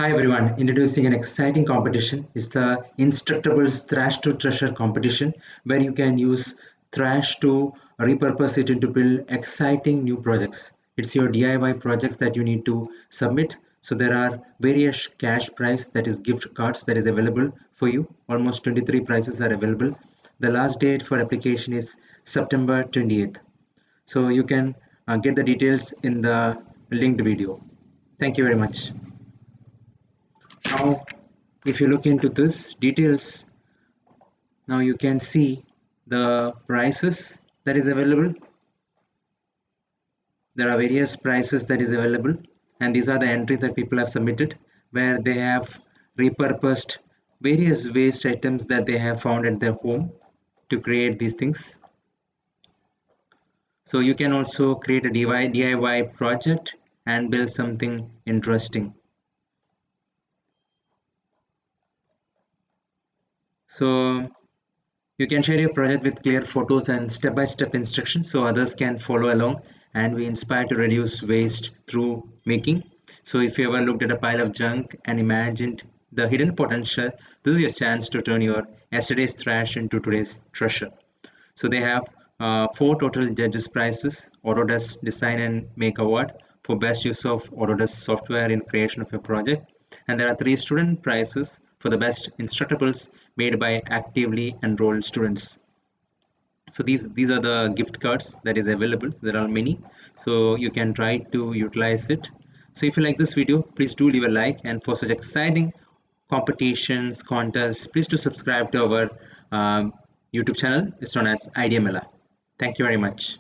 Hi everyone, introducing an exciting competition. It's the Instructables Thrash to Treasure competition where you can use thrash to repurpose it into build exciting new projects. It's your DIY projects that you need to submit. So there are various cash prize, that is gift cards, that is available for you. Almost 23 prizes are available. The last date for application is September 28th. So you can get the details in the linked video. Thank you very much. Now, if you look into this details, now you can see the prices that is available. There are various prices that is available, and these are the entries that people have submitted where they have repurposed various waste items that they have found at their home to create these things. So you can also create a DIY project and build something interesting. So you can share your project with clear photos and step-by-step instructions so others can follow along, and we inspire to reduce waste through making. So if you ever looked at a pile of junk and imagined the hidden potential, this is your chance to turn your yesterday's trash into today's treasure. So they have four total judges prizes: Autodesk Design and Make Award for best use of Autodesk software in creation of a project, and there are three student prizes for the best instructables made by actively enrolled students. So these are the gift cards that is available. There are many, so you can try to utilize it. So if you like this video, please do leave a like, and for such exciting competitions, contests, please do subscribe to our YouTube channel. It's known as IdeaMela. Thank you very much.